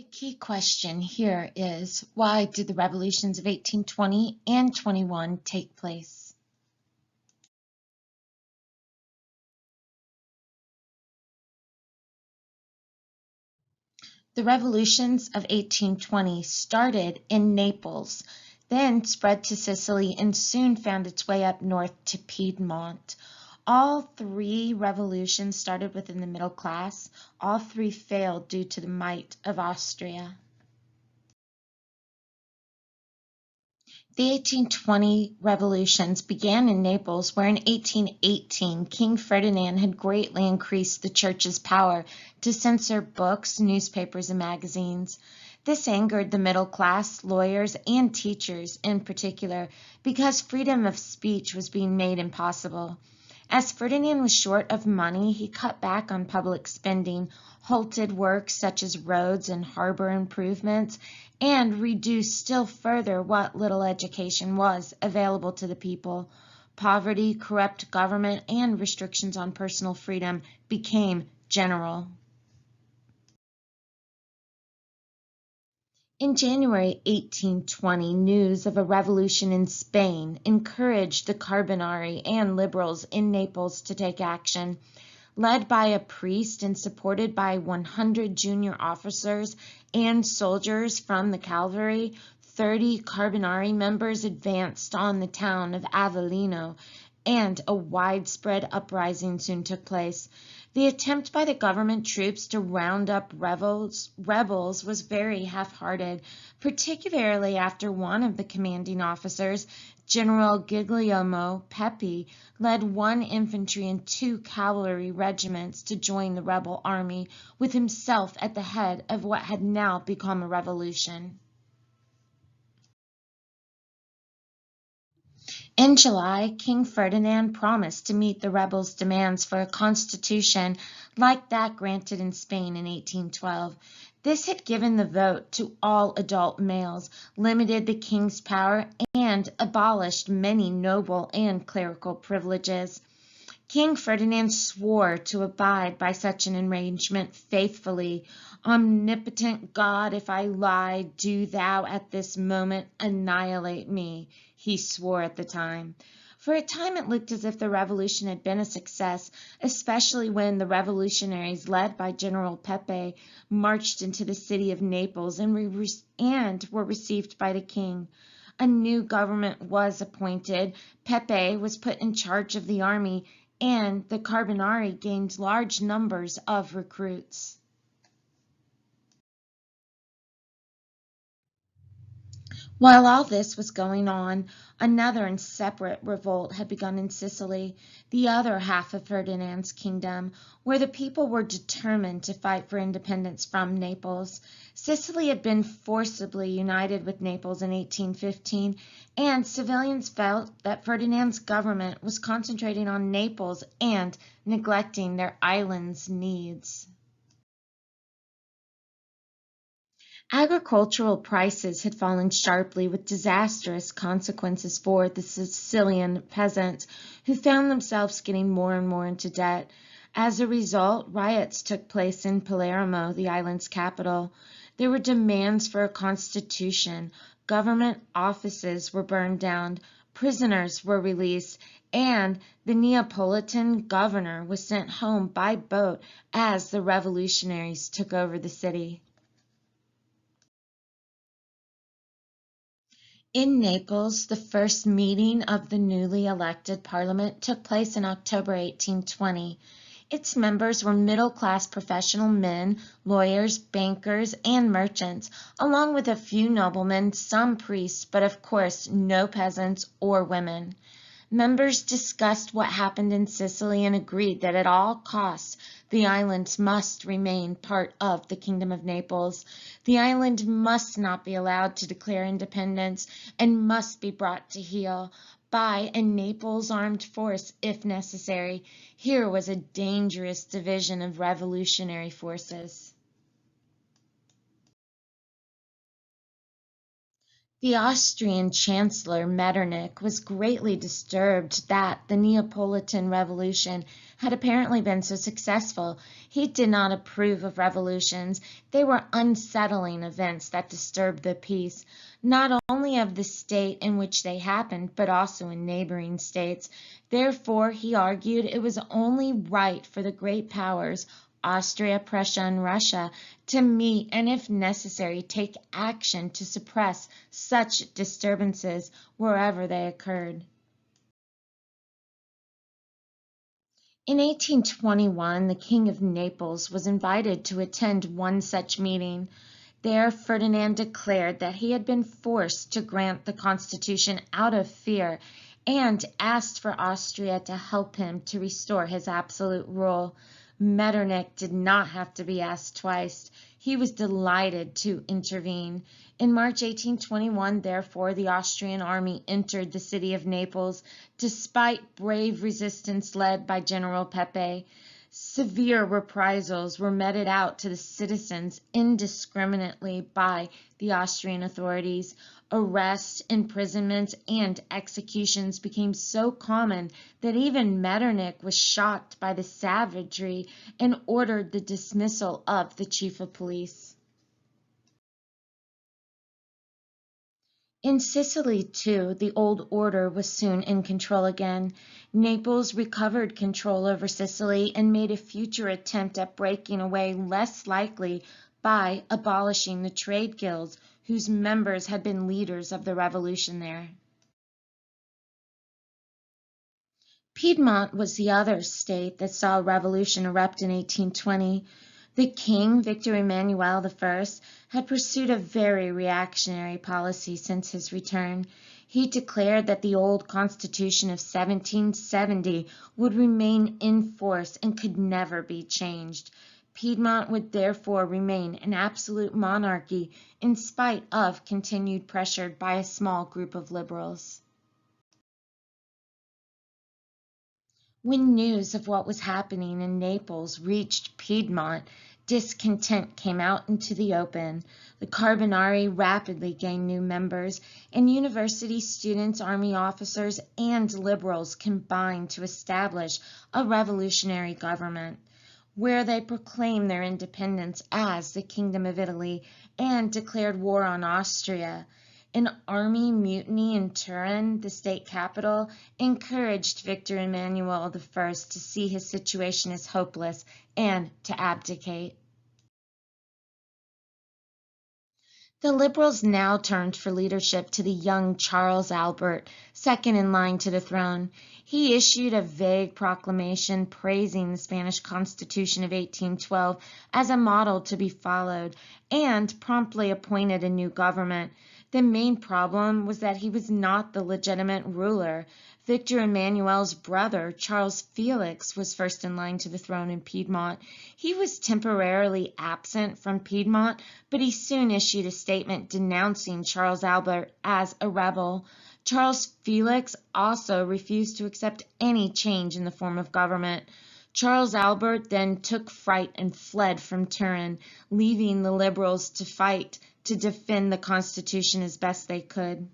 The key question here is, why did the revolutions of 1820 and 21 take place? The revolutions of 1820 started in Naples, then spread to Sicily, and soon found its way up north to Piedmont. All three revolutions started within the middle class. All three failed due to the might of Austria. The 1820 revolutions began in Naples, where in 1818 King Ferdinand had greatly increased the church's power to censor books, newspapers, and magazines. This angered the middle class, lawyers, and teachers in particular, because freedom of speech was being made impossible. As Ferdinand was short of money, he cut back on public spending, halted works such as roads and harbor improvements, and reduced still further what little education was available to the people. Poverty, corrupt government, and restrictions on personal freedom became general. In January 1820, news of a revolution in Spain encouraged the Carbonari and liberals in Naples to take action. Led by a priest and supported by 100 junior officers and soldiers from the cavalry, 30 Carbonari members advanced on the town of Avellino, and a widespread uprising soon took place. The attempt by the government troops to round up rebels was very half-hearted, particularly after one of the commanding officers, General Guglielmo Pepi, led one infantry and two cavalry regiments to join the rebel army, with himself at the head of what had now become a revolution. In July, King Ferdinand promised to meet the rebels' demands for a constitution like that granted in Spain in 1812. This had given the vote to all adult males, limited the king's power, and abolished many noble and clerical privileges. King Ferdinand swore to abide by such an arrangement faithfully. "Omnipotent God, if I lie, do thou at this moment annihilate me," he swore at the time. For a time it looked as if the revolution had been a success, especially when the revolutionaries, led by General Pepe, marched into the city of Naples and were received by the king. A new government was appointed. Pepe was put in charge of the army, and the Carbonari gained large numbers of recruits. While all this was going on, another and separate revolt had begun in Sicily, the other half of Ferdinand's kingdom, where the people were determined to fight for independence from Naples. Sicily had been forcibly united with Naples in 1815, and civilians felt that Ferdinand's government was concentrating on Naples and neglecting their island's needs. Agricultural prices had fallen sharply, with disastrous consequences for the Sicilian peasants, who found themselves getting more and more into debt. As a result, riots took place in Palermo, the island's capital. There were demands for a constitution, government offices were burned down, prisoners were released, and the Neapolitan governor was sent home by boat as the revolutionaries took over the city. In Naples, the first meeting of the newly elected parliament took place in October 1820. Its members were middle-class professional men, lawyers, bankers, and merchants, along with a few noblemen, some priests, but of course no peasants or women. Members discussed what happened in Sicily and agreed that at all costs the island must remain part of the Kingdom of Naples. The island must not be allowed to declare independence and must be brought to heel by a Naples armed force if necessary. Here was a dangerous division of revolutionary forces. The Austrian Chancellor Metternich was greatly disturbed that the Neapolitan Revolution had apparently been so successful. He did not approve of revolutions. They were unsettling events that disturbed the peace, not only of the state in which they happened, but also in neighboring states. Therefore, he argued it was only right for the great powers, Austria, Prussia, and Russia, to meet and, if necessary, take action to suppress such disturbances wherever they occurred. In 1821, the King of Naples was invited to attend one such meeting. There, Ferdinand declared that he had been forced to grant the Constitution out of fear and asked for Austria to help him to restore his absolute rule. Metternich did not have to be asked twice. He was delighted to intervene. In March 1821, therefore, the Austrian army entered the city of Naples, despite brave resistance led by General Pepe. Severe reprisals were meted out to the citizens indiscriminately by the Austrian authorities. Arrests, imprisonments, and executions became so common that even Metternich was shocked by the savagery and ordered the dismissal of the chief of police. In Sicily, too, the old order was soon in control again. Naples recovered control over Sicily and made a future attempt at breaking away less likely by abolishing the trade guilds, whose members had been leaders of the revolution there. Piedmont was the other state that saw a revolution erupt in 1820. The king, Victor Emmanuel I, had pursued a very reactionary policy since his return. He declared that the old Constitution of 1770 would remain in force and could never be changed. Piedmont would therefore remain an absolute monarchy in spite of continued pressure by a small group of liberals. When news of what was happening in Naples reached Piedmont, discontent came out into the open. The Carbonari rapidly gained new members, and university students, army officers, and liberals combined to establish a revolutionary government, where they proclaimed their independence as the Kingdom of Italy and declared war on Austria. An army mutiny in Turin, the state capital, encouraged Victor Emmanuel I to see his situation as hopeless and to abdicate. The liberals now turned for leadership to the young Charles Albert, second in line to the throne. He issued a vague proclamation praising the Spanish Constitution of 1812 as a model to be followed, and promptly appointed a new government. The main problem was that he was not the legitimate ruler. Victor Emmanuel's brother, Charles Felix, was first in line to the throne in Piedmont. He was temporarily absent from Piedmont, but he soon issued a statement denouncing Charles Albert as a rebel. Charles Felix also refused to accept any change in the form of government. Charles Albert then took fright and fled from Turin, leaving the liberals to fight to defend the Constitution as best they could.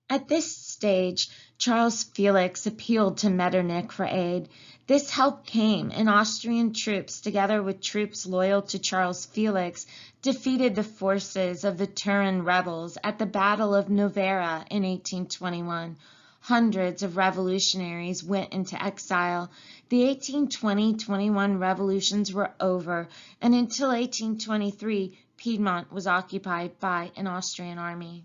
At this stage, Charles Felix appealed to Metternich for aid. This help came, and Austrian troops, together with troops loyal to Charles Felix, defeated the forces of the Turin rebels at the Battle of Novara in 1821. Hundreds of revolutionaries went into exile. The 1820-21 revolutions were over, and until 1823, Piedmont was occupied by an Austrian army.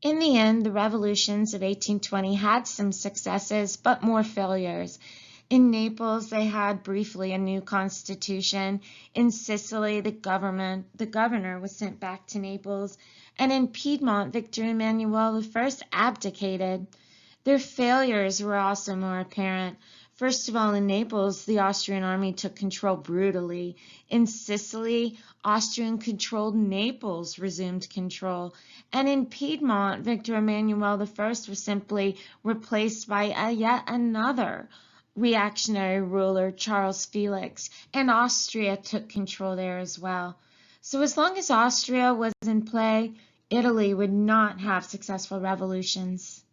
In the end, the revolutions of 1820 had some successes, but more failures. In Naples, they had briefly a new constitution. In Sicily, the governor was sent back to Naples. And in Piedmont, Victor Emmanuel I abdicated. Their failures were also more apparent. First of all, in Naples, the Austrian army took control brutally. In Sicily, Austrian-controlled Naples resumed control. And in Piedmont, Victor Emmanuel I was simply replaced by yet another reactionary ruler, Charles Felix, and Austria took control there as well. So as long as Austria was in play, Italy would not have successful revolutions.